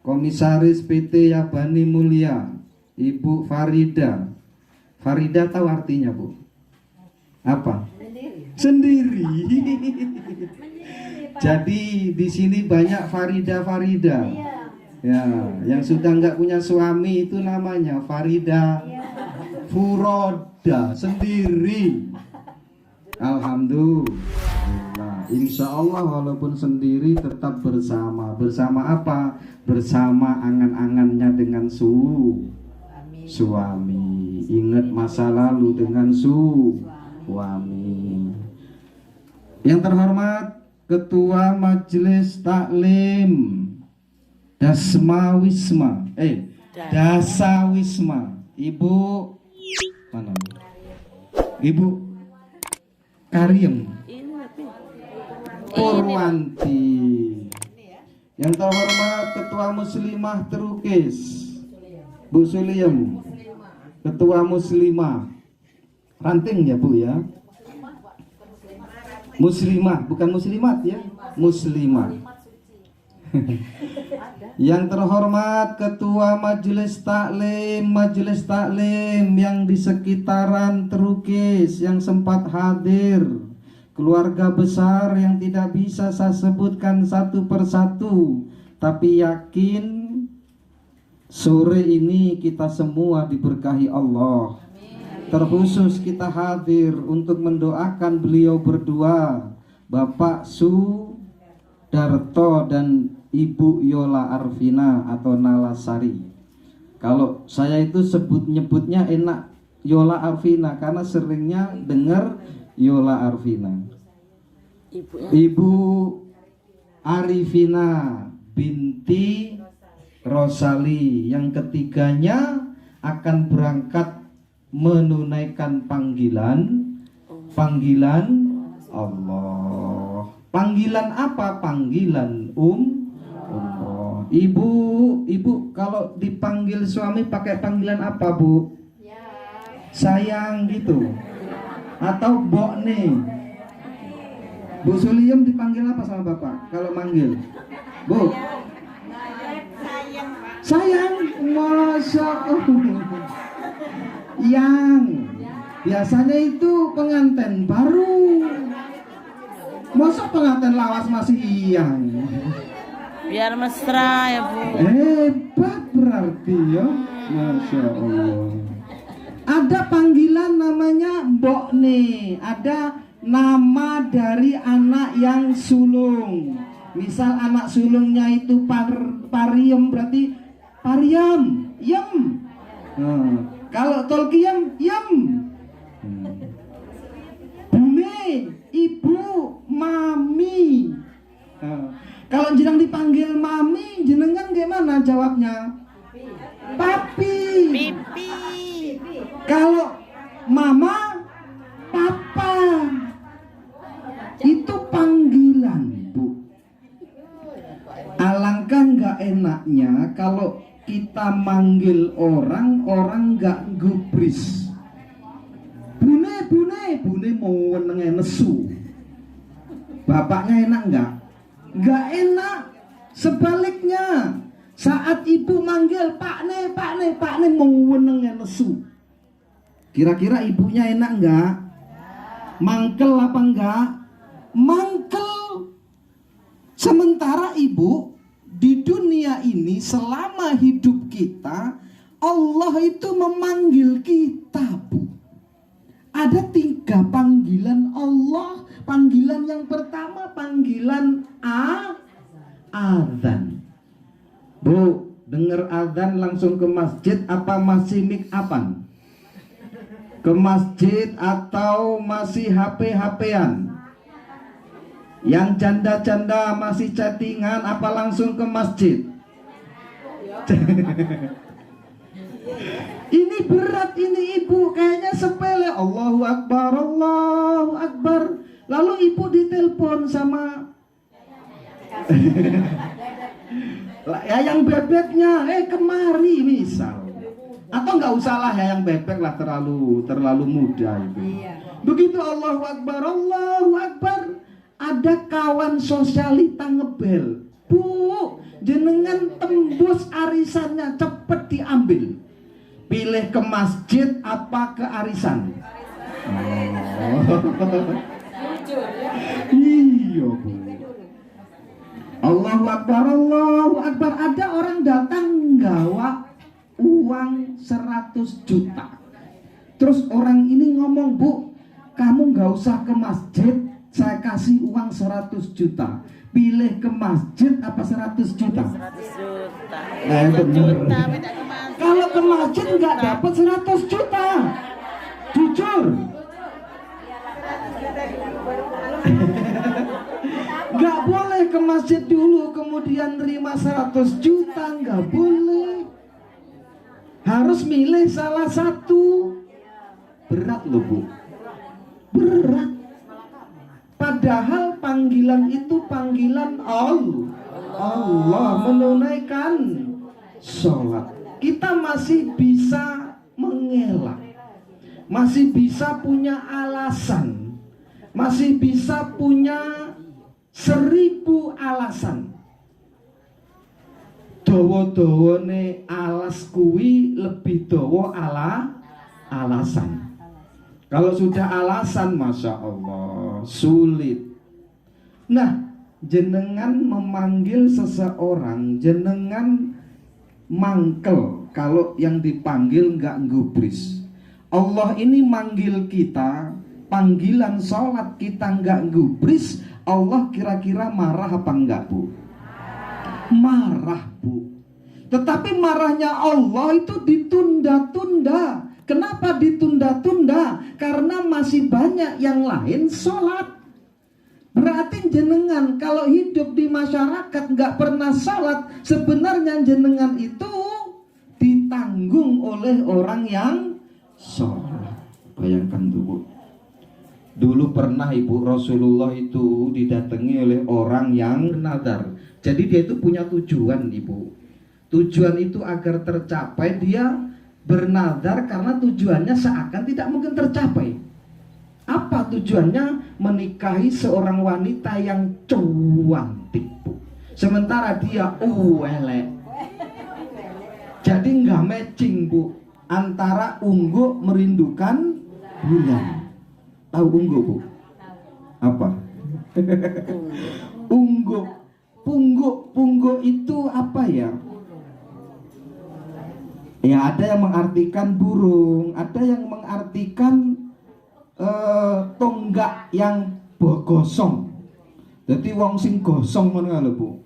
Komisaris PT Yabani Mulia, Ibu Farida. Farida tahu artinya, Bu? Apa? Sendiri. Jadi di sini banyak Farida. Ya, yang sudah nggak punya suami itu namanya Farida Furoda, sendiri. Alhamdulillah. Insya Allah walaupun sendiri tetap bersama. Bersama apa? Bersama angan-angannya dengan suami. Ingat masa lalu dengan suami. Yang terhormat Ketua Majelis Taklim Dasawisma, Ibu mana? Ibu Karim Purwanti. Yang terhormat Ketua Muslimah Terukis Bu Suliem, Ketua Muslimah Ranting ya Bu ya. Muslimah, bukan muslimat ya, muslimah. Yang terhormat Ketua Majelis Taklim yang di sekitaran Terukis yang sempat hadir, keluarga besar yang tidak bisa saya sebutkan satu persatu, tapi yakin sore ini kita semua diberkahi Allah. Terkhusus kita hadir untuk mendoakan beliau berdua, Bapak Sudarto dan Ibu Yola Arvina atau Nalasari. Kalau saya itu nyebutnya enak Yola Arvina karena seringnya dengar Yola Arvina. Ibu Arifina binti Rosali, yang ketiganya akan berangkat menunaikan panggilan Allah. Panggilan apa? Panggilan umroh. Ibu kalau dipanggil suami pakai panggilan apa, Bu? Sayang gitu. Atau Bok nih. Bu Suliem dipanggil apa sama Bapak kalau manggil? Bu. Sayang. Masya Allah. Yang biasanya itu pengantin baru. Masa pengantin lawas masih yang? Biar mesra ya Bu. Hebat berarti ya. Masya Allah. Ada panggilan namanya Mbok nih. Ada nama dari anak yang sulung. Misal anak sulungnya itu Pariem, berarti Pariem, Yem. Kalau Tolkien, Yem. Bune, Ibu, Mami. Kalau jeneng dipanggil Mami, jenengan gimana jawabnya? Papi. Pipi. Kalau Mama, Papa. Itu panggilan, Bu. Alangkah nggak enaknya kalau kita manggil orang nggak gubris. Bune mau nengah nesu. Bapaknya enak nggak? Nggak enak. Sebaliknya, saat ibu manggil Pak Ne mau nengah nesu. Kira-kira ibunya enak nggak? Mangkel apa enggak? Mangkel. Sementara ibu di dunia ini selama hidup kita, Allah itu memanggil kita, Bu. Ada 3 panggilan Allah. Panggilan yang pertama panggilan azan. Bu, dengar azan langsung ke masjid apa masih make upan? Ke masjid atau masih HP-HPan? Yang janda-janda masih chattingan apa langsung ke masjid? Ini berat ini ibu, kayaknya sepele. Allahu Akbar, Allahu Akbar. Lalu ibu ditelepon sama yang bebeknya, kemari misal. Atau nggak usah lah yang bebek lah, terlalu muda itu. Begitu Allahu Akbar, Allahu Akbar. Ada kawan sosialita ngebel, Bu, jenengan tembus arisannya, cepet diambil. Pilih ke masjid apa ke arisan? Iya Bu. Allahu Akbar, Allahu Akbar. Ada orang datang gawa uang 100 juta. Terus orang ini ngomong, Bu, kamu nggak usah ke masjid, saya kasih uang 100 juta. Pilih ke masjid apa 100 juta? 100 juta. Bener. Beda ke masjid. Kalau ke masjid nggak dapat 100 juta. Jujur. Nggak boleh ke masjid dulu kemudian terima 100 juta, nggak boleh. Harus milih salah satu. Berat loh Bu, berat. Padahal panggilan itu panggilan Allah menunaikan sholat. Kita masih bisa mengelak, masih bisa punya alasan, masih bisa punya 1000 alasan. Dawa-dawane alas kuwi lebih dawa alasan. Kalau sudah alasan, Masya Allah, sulit. Nah, jenengan memanggil seseorang, jenengan mangkel kalau yang dipanggil nggak gubris. Allah ini manggil kita, panggilan sholat kita nggak gubris, Allah kira-kira marah apa enggak Bu? Marah Bu. Tetapi marahnya Allah itu ditunda-tunda. Kenapa ditunda-tunda? Karena masih banyak yang lain sholat. Berarti jenengan kalau hidup di masyarakat nggak pernah sholat, sebenarnya jenengan itu ditanggung oleh orang yang sholat. Bayangkan tuh Bu. Dulu pernah Ibu, Rasulullah itu didatangi oleh orang yang bernadar. Jadi dia itu punya tujuan Ibu. Tujuan itu agar tercapai, dia bernadar karena tujuannya seakan tidak mungkin tercapai. Apa tujuannya? Menikahi seorang wanita yang cantik Bu. Sementara dia elek. Jadi nggak matching Bu, antara ungu merindukan bulan. Tahu ungu Bu? Apa? Punggu itu apa ya? Ya ada yang mengartikan burung, ada yang mengartikan tonggak yang gosong. Jadi wong sing gosong ngono lho Bu.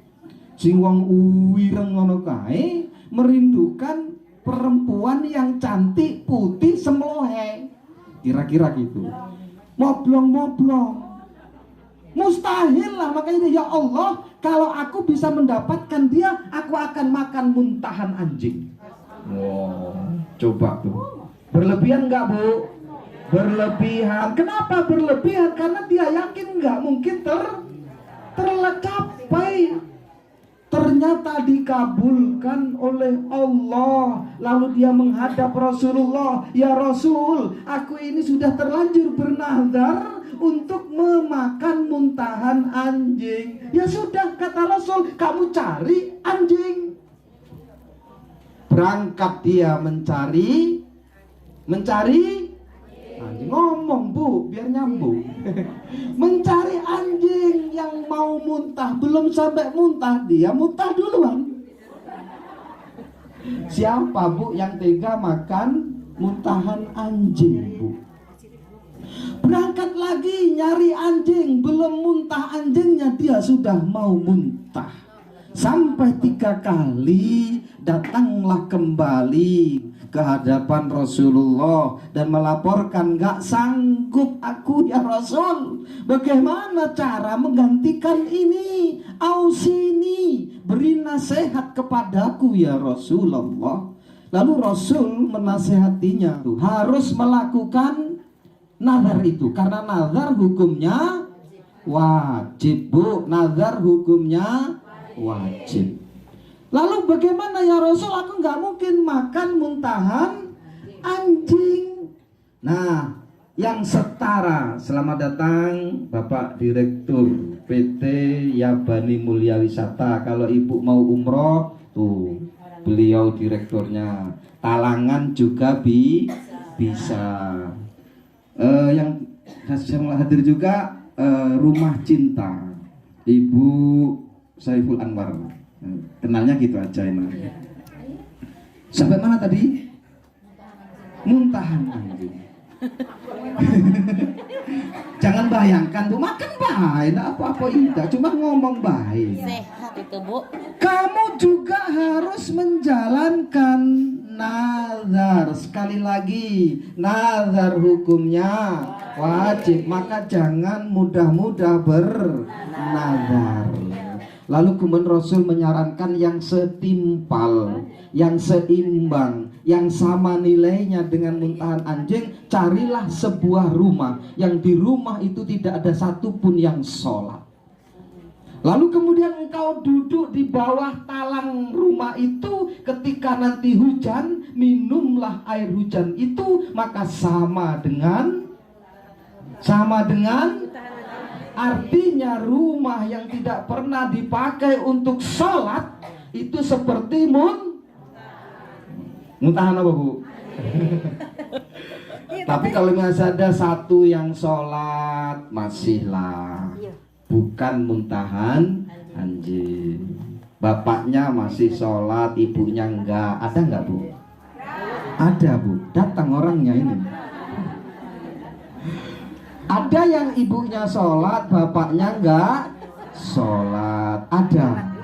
Sing wong uwireng ngono kae merindukan perempuan yang cantik, putih, semlohe. Kira-kira gitu. Moblong-moblong. Mustahil lah, makanya ya Allah, kalau aku bisa mendapatkan dia, aku akan makan muntahan anjing. Wow, coba tuh. Berlebihan nggak Bu? Berlebihan. Kenapa berlebihan? Karena dia yakin nggak mungkin tercapai. Ternyata dikabulkan oleh Allah. Lalu dia menghadap Rasulullah, ya Rasul, aku ini sudah terlanjur bernadar untuk memakan muntahan anjing. Ya sudah, kata Rasul, kamu cari anjing. Berangkat dia mencari anjing. Ngomong Bu, biar nyambung. Mencari anjing yang mau muntah. Belum sampai muntah, dia muntah duluan. Siapa Bu yang tega makan muntahan anjing Bu? Berangkat lagi nyari anjing. Belum muntah anjingnya, dia sudah mau muntah. Sampai 3 kali datanglah kembali ke hadapan Rasulullah dan melaporkan, gak sanggup aku ya Rasul, bagaimana cara menggantikan ini? Ausini, beri nasihat kepadaku ya Rasulullah. Lalu Rasul menasehatinya harus melakukan nazar itu, karena nazar hukumnya wajib Bu, nazar hukumnya wajib. Lalu bagaimana ya Rasul, aku nggak mungkin makan muntahan anjing. Nah, yang setara, selamat datang Bapak Direktur PT Yabani Mulia Wisata. Kalau Ibu mau umroh Tuh, beliau direkturnya. Talangan juga bisa. Yang hadir juga Rumah Cinta Ibu Saiful Anwar. Kenalnya gitu aja ini. Sampai mana tadi? Muntahan anjing. Jangan bayangkan Bu, makan baik, apa-apa tidak, cuma ngomong baik. Sehat itu Bu. Kamu juga harus menjalankan nazar. Sekali lagi, nazar hukumnya wajib, maka jangan mudah-mudah bernazar. Lalu kemudian Rasul menyarankan yang setimpal, yang seimbang, yang sama nilainya dengan muntahan anjing. Carilah sebuah rumah yang di rumah itu tidak ada satupun yang sholat. Lalu kemudian engkau duduk di bawah talang rumah itu, ketika nanti hujan, minumlah air hujan itu, maka sama dengan artinya rumah yang tidak pernah dipakai untuk sholat itu seperti muntahan apa Bu? Tapi kalau masih ada satu yang sholat, masihlah, bukan muntahan anjing. Bapaknya masih sholat, ibunya enggak. Ada enggak Bu? Ada Bu, datang orangnya ini. Ada yang ibunya sholat, bapaknya enggak sholat. Ada.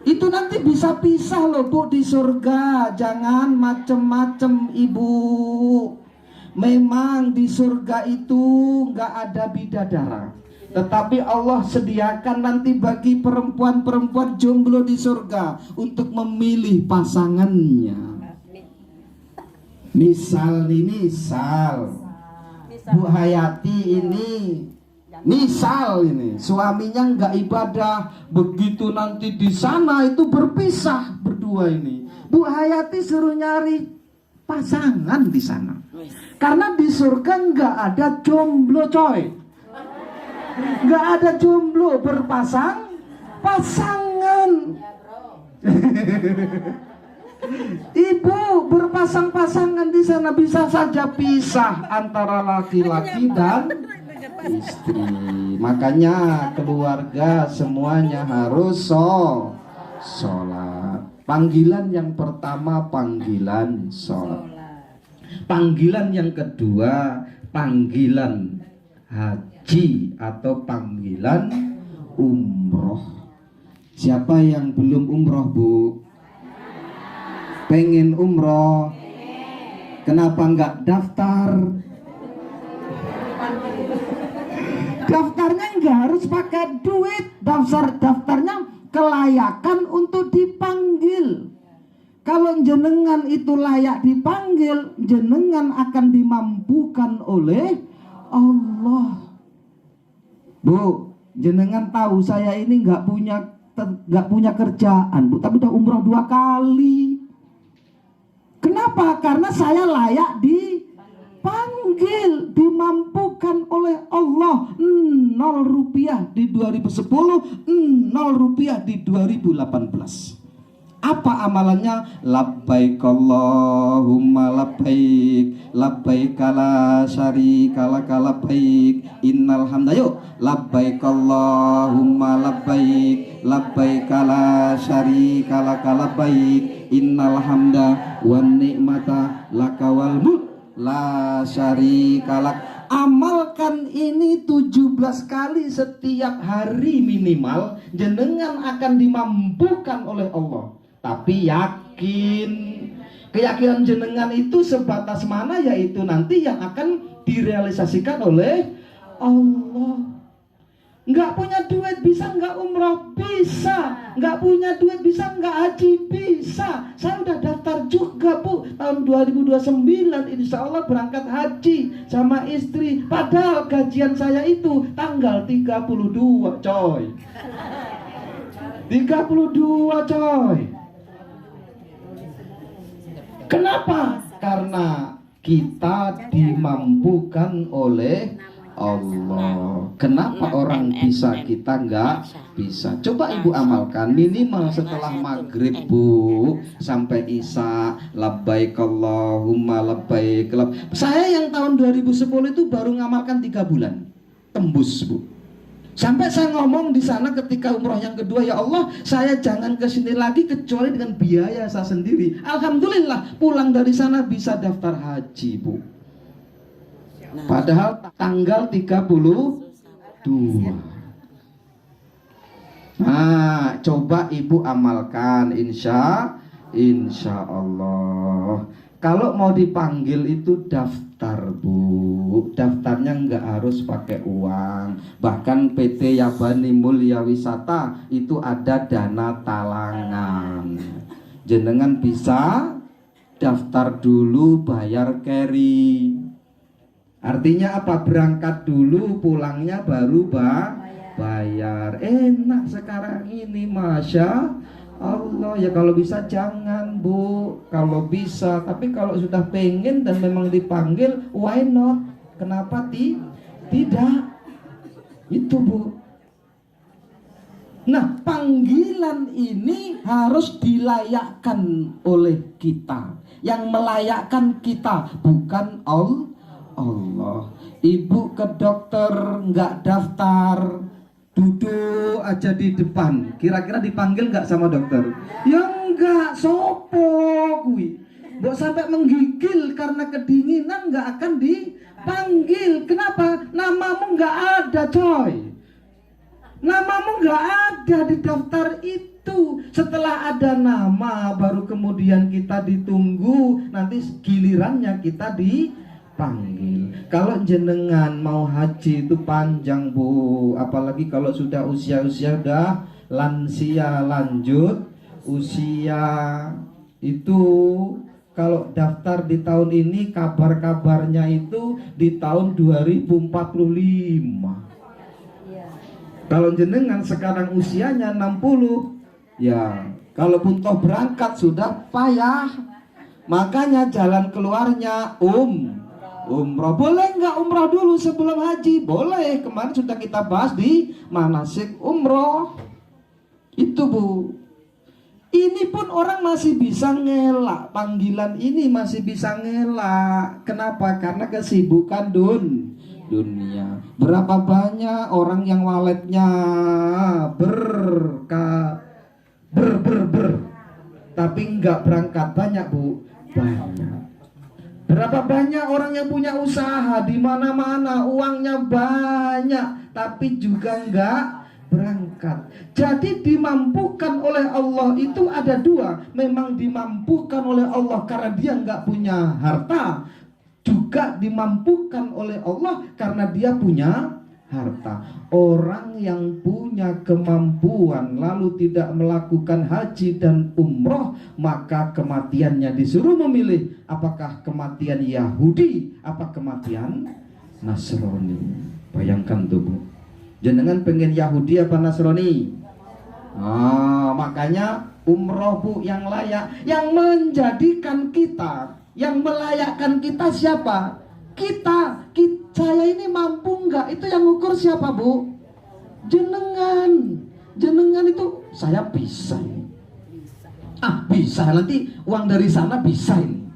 Itu nanti bisa pisah loh Bu di surga. Jangan macem-macem Ibu. Memang di surga itu enggak ada bidadara, tetapi Allah sediakan nanti bagi perempuan-perempuan jomblo di surga untuk memilih pasangannya. Misal Bu Hayati ini, misal ini suaminya nggak ibadah, begitu nanti di sana itu berpisah berdua ini. Bu Hayati suruh nyari pasangan di sana, karena di surga nggak ada jomblo coy, nggak ada jomblo pasangan. Ibu berpasang-pasangan di sana, bisa saja pisah antara laki-laki dan istri. Makanya keluarga semuanya harus sholat. Panggilan yang pertama panggilan sholat. Panggilan yang kedua panggilan haji atau panggilan umroh. Siapa yang belum umroh Bu? Pengen umroh? Kenapa enggak daftar? Daftarnya enggak harus pakai duit. Daftarnya kelayakan untuk dipanggil. Kalau jenengan itu layak dipanggil, jenengan akan dimampukan oleh Allah. Bu, jenengan tahu saya ini nggak punya kerjaan Bu, tapi udah umroh 2 kali. Kenapa? Karena saya layak dipanggil, dimampukan oleh Allah. 0 rupiah di 2010, 0 rupiah di 2018. Apa amalannya? Labbaik Allahumma labbaik, labbaik la syarika lak labbaik, innal hamda. Yuk, labbaik Allahumma labbaik, labbaik la syarika lak labbaik, innal hamda wan ni'mata laka wal mulk la syarika lak. Amalkan ini 17 kali setiap hari minimal, jenengan akan dimampukan oleh Allah. Tapi yakin, keyakinan jenengan itu sebatas mana, yaitu nanti yang akan direalisasikan oleh Allah. Nggak punya duit bisa nggak umroh? Bisa. Nggak punya duit bisa nggak haji? Bisa. Saya udah daftar juga Bu, tahun 2029 insya Allah berangkat haji sama istri. Padahal gajian saya itu tanggal 32 coy. 32 coy. Kenapa? Karena kita dimampukan oleh Allah. Kenapa orang bisa kita nggak bisa? Coba ibu amalkan minimal setelah maghrib bu sampai isya, labbaik Allahumma labbaik. Saya yang tahun 2010 itu baru ngamalkan 3 bulan tembus bu. Sampai saya ngomong di sana ketika umroh yang kedua, ya Allah, saya jangan ke sini lagi kecuali dengan biaya saya sendiri. Alhamdulillah pulang dari sana bisa daftar haji bu. Padahal tanggal 32. Nah, coba ibu amalkan, insya Allah. Kalau mau dipanggil itu daftar bu, daftarnya nggak harus pakai uang. Bahkan PT Yabani Mulia Wisata itu ada dana talangan. Jenengan bisa daftar dulu, bayar carry. Artinya apa? Berangkat dulu, pulangnya baru bayar. Enak sekarang ini, Masya Allah. Ya kalau bisa jangan bu, kalau bisa. Tapi kalau sudah pengen dan memang dipanggil, why not? Kenapa tidak? Itu bu. Nah, panggilan ini harus dilayakkan oleh kita. Yang melayakkan kita bukan Allah. Ibu ke dokter nggak daftar, duduk aja di depan, kira-kira dipanggil nggak sama dokter? Ya nggak, sopo kui. Mbok sampai menggigil karena kedinginan nggak akan dipanggil. Kenapa? Namamu nggak ada coy. Namamu nggak ada di daftar itu. Setelah ada nama baru kemudian kita ditunggu, nanti gilirannya kita dipanggil. Kalau jenengan mau haji itu panjang bu, apalagi kalau sudah usia-usia udah lansia, lanjut usia. Itu kalau daftar di tahun ini, kabar-kabarnya itu di tahun 2045. Kalau jenengan sekarang usianya 60, ya kalaupun toh berangkat sudah payah. Makanya jalan keluarnya umroh. Boleh nggak umroh dulu sebelum haji? Boleh. Kemarin sudah kita bahas di manasik umroh. Itu bu. Ini pun orang masih bisa ngelak. Panggilan ini masih bisa ngelak. Kenapa? Karena kesibukan dunia. Berapa banyak orang yang waletnya tapi nggak berangkat? Banyak bu, banyak. Berapa banyak orang yang punya usaha di mana-mana, uangnya banyak, tapi juga nggak berangkat. Jadi dimampukan oleh Allah itu ada dua. Memang dimampukan oleh Allah karena dia nggak punya harta, juga dimampukan oleh Allah karena dia punya harta. Orang yang punya kemampuan lalu tidak melakukan haji dan umroh, maka kematiannya disuruh memilih apakah kematian Yahudi apa kematian Nasrani. Bayangkan tuh bu, jenengan pengen Yahudi apa Nasrani? Makanya umroh bu yang layak, yang menjadikan kita, yang melayakkan kita siapa? Kita. Saya ini mampu nggak? Itu yang ukur siapa bu? Jenengan itu saya bisa. Bisa, nanti uang dari sana bisa ini.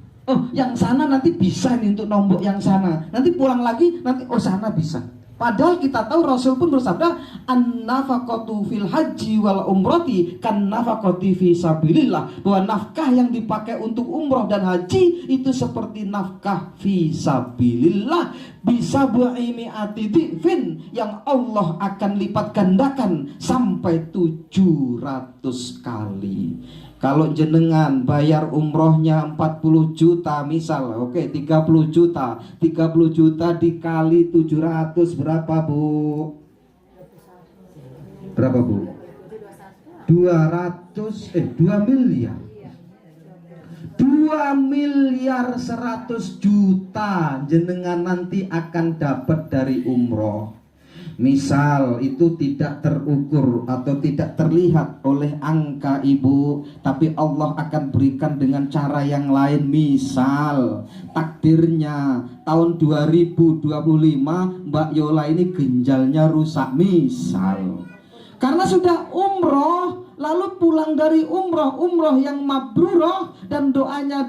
Yang sana nanti bisa ini untuk nombok yang sana. Nanti pulang lagi, nanti sana bisa. Padahal kita tahu Rasul pun bersabda, an-nafaqatu fil haji wal umrati kan nafaqati fi sabilillah, bahwa nafkah yang dipakai untuk umroh dan haji itu seperti nafkah fi sabilillah, bisa bu'imi'ati dhifin, yang Allah akan lipat gandakan sampai 700 kali. Kalau jenengan bayar umrohnya 40 juta misal, oke, 30 juta. 30 juta dikali 700 berapa bu? Berapa bu? 2 miliar. 2 miliar 100 juta jenengan nanti akan dapat dari umroh. Misal itu tidak terukur atau tidak terlihat oleh angka ibu, tapi Allah akan berikan dengan cara yang lain. Misal takdirnya tahun 2025 Mbak Yola ini ginjalnya rusak, misal. Karena sudah umroh, lalu pulang dari umroh yang mabruroh, dan doanya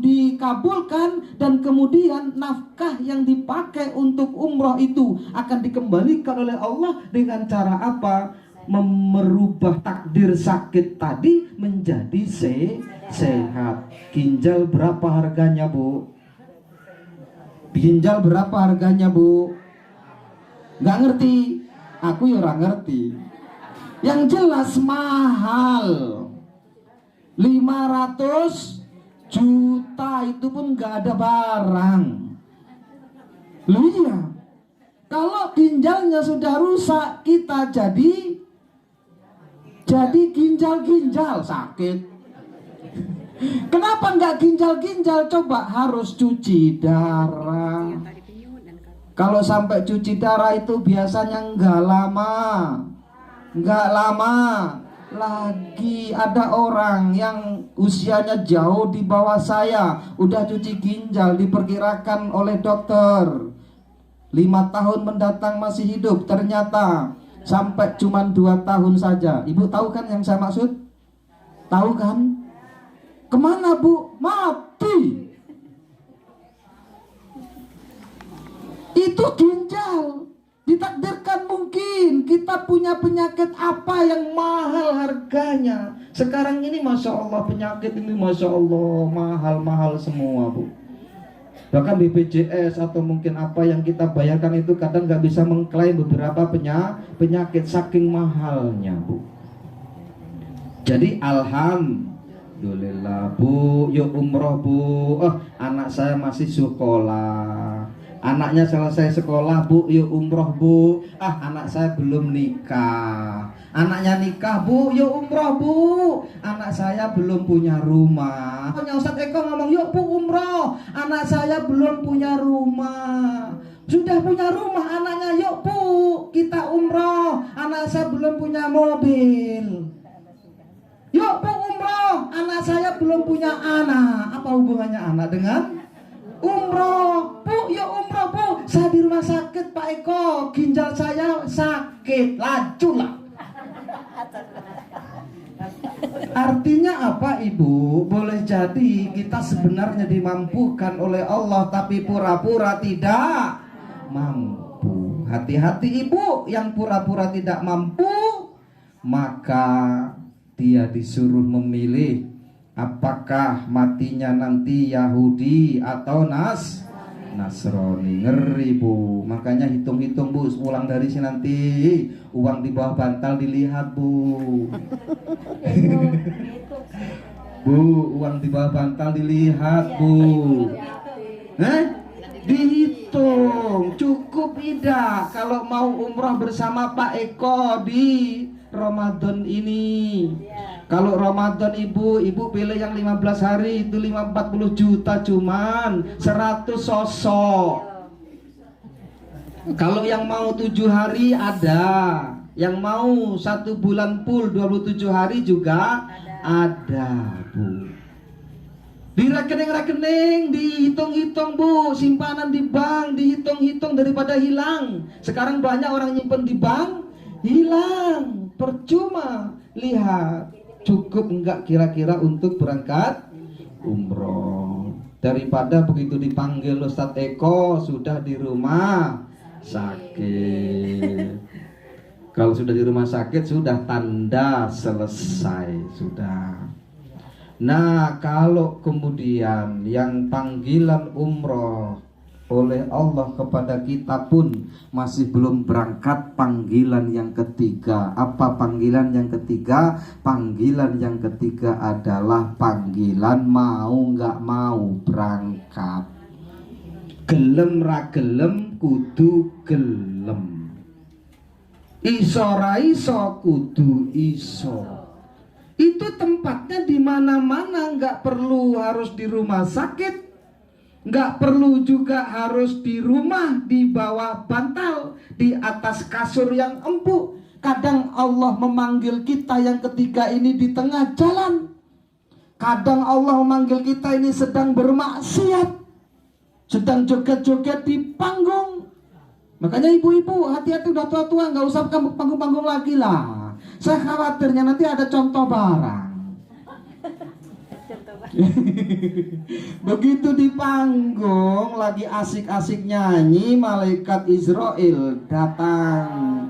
dikabulkan, dan kemudian nafkah yang dipakai untuk umroh itu akan dikembalikan oleh Allah dengan cara apa? Merubah takdir sakit tadi menjadi sehat. Ginjal berapa harganya, Bu? Ginjal berapa harganya, Bu? Nggak ngerti. Aku ya orang ngerti. Yang jelas mahal. 500 juta itu pun nggak ada barang. Loh iya, kalau ginjalnya sudah rusak, kita jadi ginjal-ginjal sakit. Kenapa nggak ginjal-ginjal? Coba harus cuci darah. Kalau sampai cuci darah itu biasanya nggak lama lagi. Ada orang yang usianya jauh di bawah saya, udah cuci ginjal, diperkirakan oleh dokter 5 tahun mendatang masih hidup, ternyata sampai cuman 2 tahun saja. Ibu tahu kan yang saya maksud? Tahu kan? Kemana, Bu? Mati. Itu ginjal. Ditakdirkan mungkin kita punya penyakit apa yang mahal harganya. Sekarang ini Masya Allah, penyakit ini Masya Allah mahal-mahal semua, Bu. Bahkan BPJS atau mungkin apa yang kita bayarkan itu kadang nggak bisa mengklaim beberapa penyakit saking mahalnya, Bu. Jadi alhamdulillah, Bu, yuk umroh, Bu. Anak saya masih sekolah. Anaknya selesai sekolah, Bu, yuk umroh, Bu. Anak saya belum nikah. Anaknya nikah, Bu, yuk umroh, Bu. Anak saya belum punya rumah. Ustadz Eko ngomong, yuk Bu umroh. Anak saya belum punya rumah. Sudah punya rumah anaknya, yuk Bu kita umroh. Anak saya belum punya mobil. Yuk Bu umroh. Anak saya belum punya anak. Apa hubungannya anak dengan umroh? Bu, yuk umroh, Bu. Saya di rumah sakit, Pak Eko. Ginjal saya sakit. Lajulah. Artinya apa, Ibu? Boleh jadi kita sebenarnya dimampukan oleh Allah, tapi pura-pura tidak mampu. Hati-hati, Ibu. Yang pura-pura tidak mampu, maka dia disuruh memilih apakah matinya nanti Yahudi atau Nasrani. Ngeri, Bu. Makanya hitung-hitung, Bu, pulang dari sini nanti uang di bawah bantal dilihat, Bu. Bu, uang di bawah bantal dilihat, Bu. Dihitung. Cukup tidak kalau mau umroh bersama Pak Eko di Ramadan ini? Kalau Ramadan ibu pilih yang 15 hari itu 40 juta cuman 100 sosok. Kalau yang mau 7 hari ada, yang mau 1 bulan full 27 hari juga ada, Bu. Di rekening-rekening dihitung-hitung, Bu. Simpanan di bank dihitung-hitung daripada hilang. Sekarang banyak orang nyimpen di bank hilang, percuma. Lihat, cukup enggak kira-kira untuk berangkat umroh? Daripada begitu dipanggil Ustadz Eko sudah di rumah sakit. Kalau sudah di rumah sakit sudah tanda selesai, sudah. Nah, kalau kemudian yang panggilan umroh oleh Allah kepada kita pun masih belum berangkat, panggilan yang ketiga. Apa panggilan yang ketiga? Panggilan yang ketiga adalah panggilan mau nggak mau berangkat. Gelem ra gelem kudu gelem. Iso ra iso kudu iso. Itu tempatnya di mana-mana, nggak perlu harus di rumah sakit. Nggak perlu juga harus di rumah, di bawah bantal, di atas kasur yang empuk. Kadang Allah memanggil kita yang ketiga ini di tengah jalan. Kadang Allah memanggil kita ini sedang bermaksiat, sedang joget-joget di panggung. Makanya ibu-ibu hati-hati, udah tua-tua nggak usah panggung-panggung lagi lah. Saya khawatirnya nanti ada contoh barang. Begitu di panggung lagi asik-asik nyanyi, malaikat Israel datang.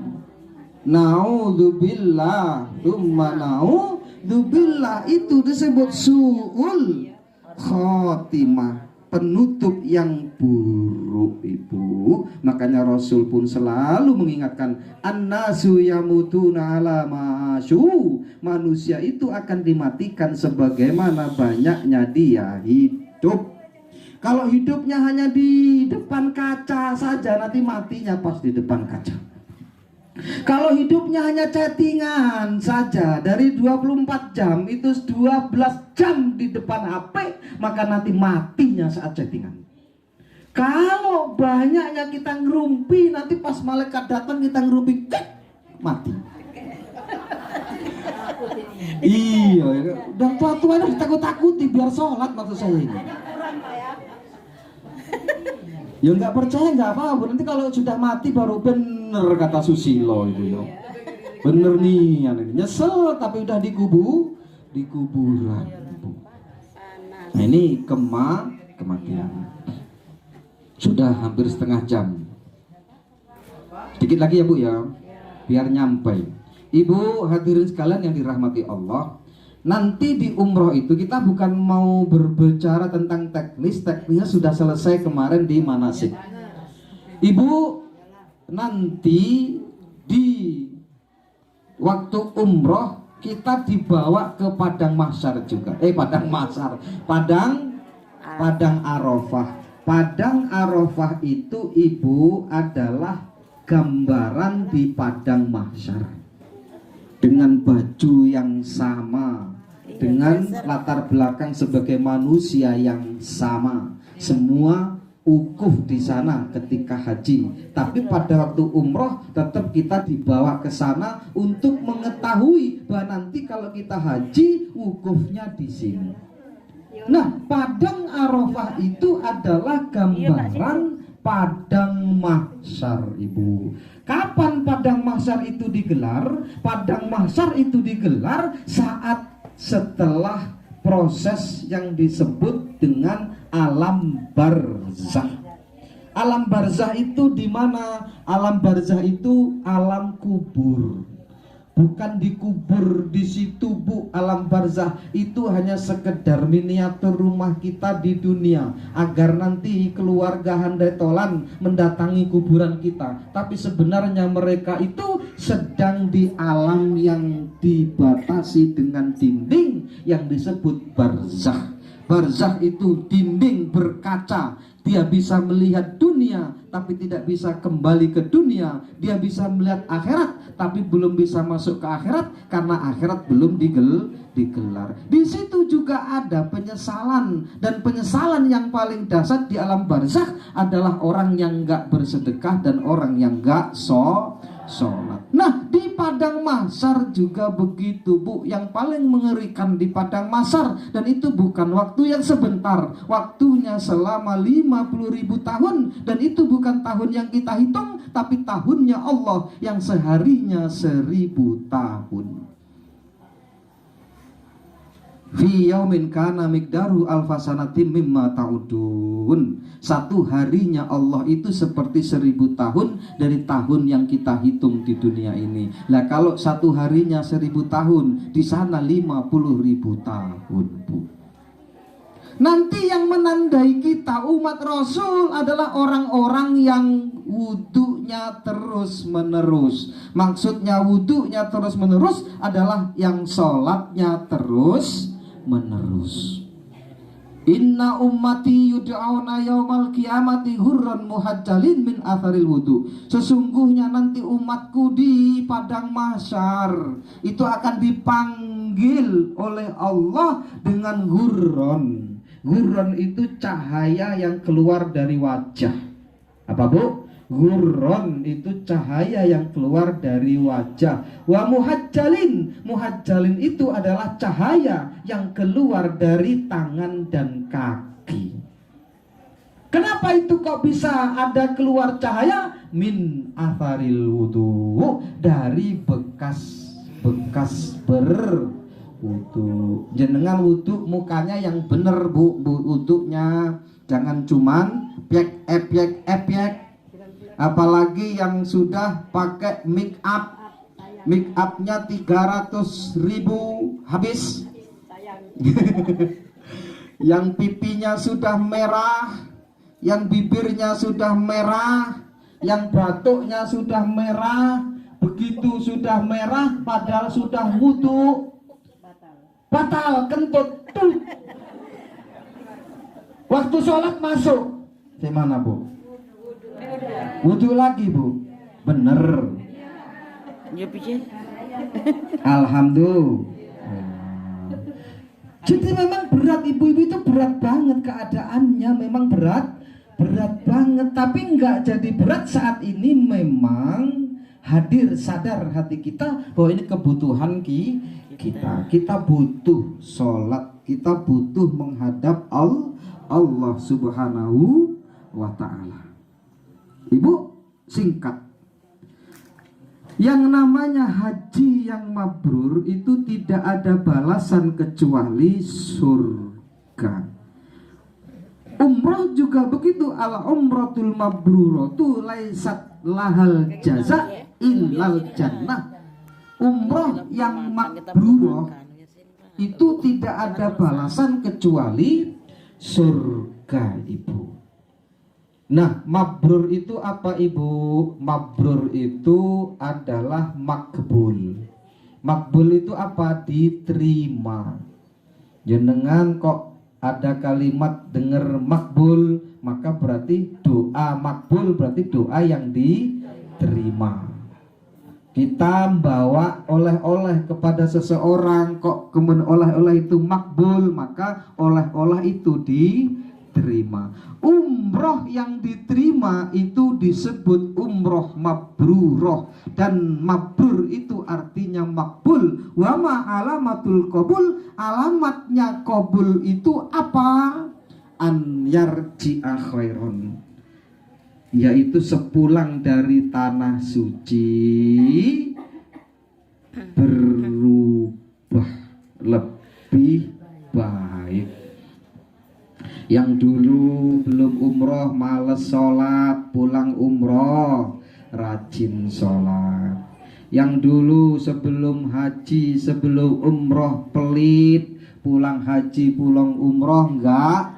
Naudzubillah, tsumma naudzubillah, itu disebut su'ul khotimah, penutup yang buruk itu. Makanya Rasul pun selalu mengingatkan, annasu yamutuna ala ma'asyu, manusia itu akan dimatikan sebagaimana banyaknya dia hidup. Kalau hidupnya hanya di depan kaca saja, nanti matinya pas di depan kaca. Kalau hidupnya hanya chattingan saja, dari 24 jam itu 12 jam di depan HP, maka nanti matinya saat chattingan. Kalau banyaknya kita ngerumpi, nanti pas malaikat datang kita ngerumpi, mati. Iya, udah tua-tua harus takut-takuti biar sholat, maksud saya ini. Ya nggak percaya nggak apa-apa, nanti kalau sudah mati baru bener kata Susilo itu ya. Bener nih, ini nyesel tapi udah di kuburan. Nah ini kematian. Sudah hampir setengah jam. Sedikit lagi ya Bu ya, biar nyampe. Ibu hadirin sekalian yang dirahmati Allah, nanti di umroh itu kita bukan mau berbicara tentang teknisnya sudah selesai kemarin di manasik. Ibu nanti di waktu umroh kita dibawa ke padang mahsyar juga. Padang Arafah. Padang Arafah itu ibu adalah gambaran di padang mahsyar dengan baju yang sama, dengan latar belakang sebagai manusia yang sama, semua ukuf di sana ketika haji. Tapi pada waktu umroh tetap kita dibawa ke sana untuk mengetahui bahwa nanti kalau kita haji ukufnya di sini. Nah, padang Arafah itu adalah gambaran padang mahsyar, ibu. Kapan padang mahsyar itu digelar? Padang mahsyar itu digelar saat setelah proses yang disebut dengan alam barzah. Alam barzah itu di mana? Alam barzah itu alam kubur. Bukan dikubur di situ, Bu. Alam barzah itu hanya sekedar miniatur rumah kita di dunia, agar nanti keluarga handai tolan mendatangi kuburan kita. Tapi sebenarnya mereka itu sedang di alam yang dibatasi dengan dinding yang disebut barzah. Barzah itu dinding berkaca. Dia bisa melihat dunia tapi tidak bisa kembali ke dunia. Dia bisa melihat akhirat tapi belum bisa masuk ke akhirat karena akhirat belum digelar. Di situ juga ada penyesalan, dan penyesalan yang paling dahsyat di alam barzakh adalah orang yang nggak bersedekah dan orang yang nggak sholat. Nah, di padang mahsyar juga begitu, Bu. Yang paling mengerikan di padang mahsyar, dan itu bukan waktu yang sebentar, waktunya selama 50.000 tahun, dan itu bukan tahun yang kita hitung, tapi tahunnya Allah yang seharinya 1000 tahun. Fi yaumin kana miqdaru alfasanatim mimma ta'udun. Satu harinya Allah itu seperti 1000 tahun dari tahun yang kita hitung di dunia ini. Nah, kalau satu harinya 1000 tahun, di sana 50.000 tahun, Bu. Nanti yang menandai kita umat Rasul adalah orang-orang yang wudunya terus menerus. Maksudnya wudunya terus menerus adalah yang sholatnya terus menerus. Inna ummati yud'auna yaumal qiyamati hurran muhajjalin min atharil wudu. Sesungguhnya nanti umatku di padang mahsyar itu akan dipanggil oleh Allah dengan hurron, Gurron itu cahaya yang keluar dari wajah. Apa Bu? Gurron itu cahaya yang keluar dari wajah. Wa muhajjalin, muhajjalin itu adalah cahaya yang keluar dari tangan dan kaki. Kenapa itu kok bisa ada keluar cahaya? Min atharil wudu, dari bekas berwudu. Jenengan wudu mukanya yang bener Bu, wudunya jangan cuman epyek. Apalagi yang sudah pakai make upnya 300.000 habis. Yang pipinya sudah merah, yang bibirnya sudah merah, yang batuknya sudah merah. Begitu sudah merah padahal sudah wudu, batal, kentut tuh. Waktu sholat masuk gimana Bu? Wudu lagi Bu, bener. Ya piye? Alhamdulillah. Jadi memang berat, ibu-ibu itu berat banget keadaannya, memang berat banget. Tapi enggak jadi berat saat ini memang hadir sadar hati kita bahwa ini kebutuhan kita. Kita butuh sholat, kita butuh menghadap Allah Subhanahu wa Ta'ala. Ibu, singkat, yang namanya haji yang mabrur itu tidak ada balasan kecuali surga. Umroh juga begitu. Al umratul mabruratu laisat lahal jaza illal jannah. Umroh yang mabrurah itu tidak ada balasan kecuali surga, Ibu. Nah, mabrur itu apa Ibu? Mabrur itu adalah makbul. Makbul itu apa? Diterima. Jenengan kok ada kalimat dengar makbul, maka berarti doa makbul, berarti doa yang diterima. Kita membawa oleh-oleh kepada seseorang, kok kemudian oleh-oleh itu makbul, maka oleh-oleh itu diterima. Umroh yang diterima itu disebut umroh mabruroh, dan mabrur itu artinya makbul. Wa ma alamatul qabul, alamatnya qabul itu apa? An yarji'a khairon, yaitu sepulang dari tanah suci berubah lebih baik. Yang dulu belum umroh males sholat, pulang umroh rajin sholat. Yang dulu sebelum haji, sebelum umroh pelit, pulang haji, pulang umroh enggak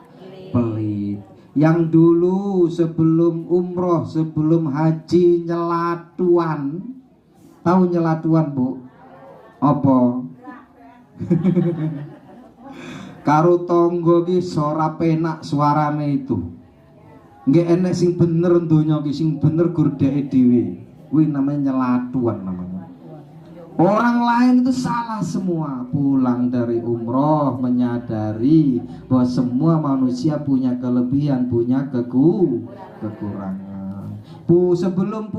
pelit. Yang dulu sebelum umroh, sebelum haji nyelatuan. Tahu nyelatuan Bu? Apa? Karo tonggo ki ora penak suarane itu. Nggih enek sing bener donya ki, sing bener gurdeke dhewe. Kuwi namanya nyelatuan namanya. Orang lain itu salah semua. Pulang dari umroh menyadari bahwa semua manusia punya kelebihan, punya kekurangan. Sebelum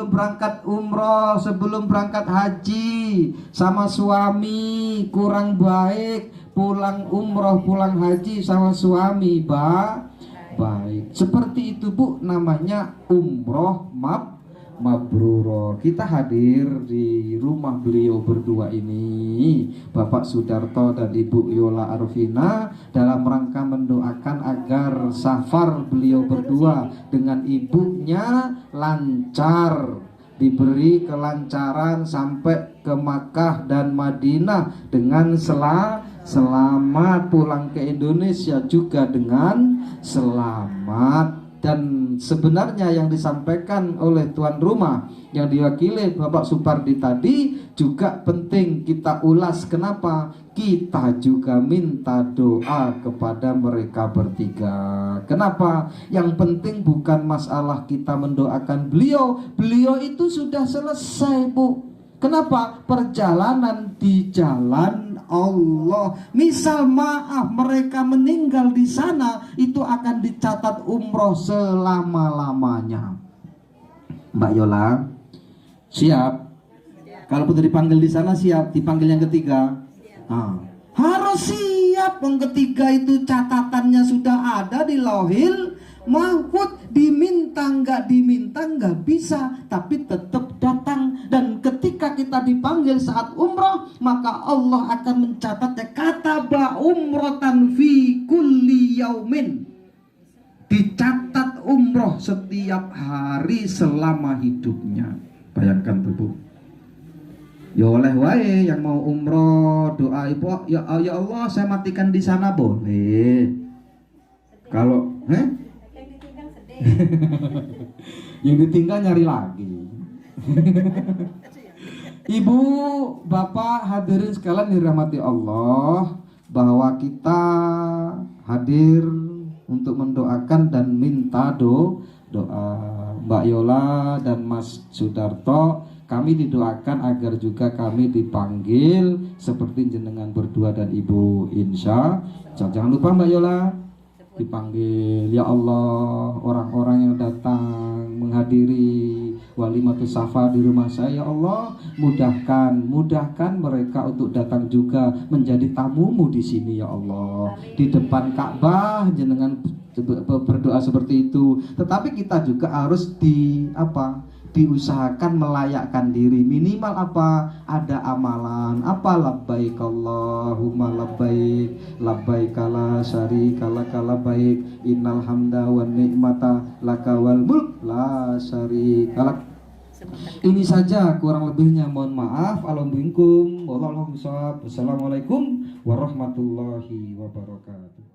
berangkat umroh, sebelum berangkat haji sama suami kurang baik, pulang umroh, pulang haji sama suami baik. Seperti itu Bu, namanya umroh mabruro. Kita hadir di rumah beliau berdua ini, Bapak Sudarto dan Ibu Yola Arvina, dalam rangka mendoakan agar safar beliau berdua dengan ibunya lancar, diberi kelancaran sampai ke Makkah dan Madinah dengan selamat, pulang ke Indonesia juga dengan selamat. Dan sebenarnya yang disampaikan oleh tuan rumah yang diwakili Bapak Supardi tadi juga penting kita ulas. Kenapa? Kita juga minta doa kepada mereka bertiga. Kenapa? Yang penting bukan masalah kita mendoakan beliau. Beliau itu sudah selesai Bu. Kenapa? Perjalanan di jalan Allah. Misal maaf mereka meninggal di sana, itu akan dicatat umroh selama-lamanya. Mbak Yola, siap? Kalau sudah dipanggil di sana siap, dipanggil yang ketiga. Nah, harus siap. Yang ketiga itu catatannya sudah ada di Lauhil Mahfud. Diminta nggak bisa, tapi tetap datang. Dan ketika kita dipanggil saat umroh, maka Allah akan mencatatnya. Kataba umrotan fi kulli yaumin, dicatat umroh setiap hari selama hidupnya. Bayangkan tuh Bu, ya oleh wae yang mau umroh doa ibu, ya Allah saya matikan di sana boleh. Kalau yang ditinggal nyari lagi. Ibu, bapak, hadirin sekalian dirahmati Allah, bahwa kita hadir untuk mendoakan dan minta doa Mbak Yola dan Mas Sudarto. Kami didoakan agar juga kami dipanggil seperti jenengan berdua dan Ibu Insya. Jangan lupa Mbak Yola dipanggil. Ya Allah, orang-orang yang datang menghadiri walimatus safa di rumah saya, ya Allah, mudahkan mereka untuk datang juga menjadi tamumu di sini, ya Allah. Di depan Ka'bah jenengan berdoa seperti itu. Tetapi kita juga harus diusahakan melayakkan diri, minimal ada amalan labbaik Allahumma labbaik labbaik la syarika laka labbaik innal hamda wan ni'mata laka wal mulk la syarika lak. Ini saja, kurang lebihnya mohon maaf. Assalamualaikum warahmatullahi wabarakatuh.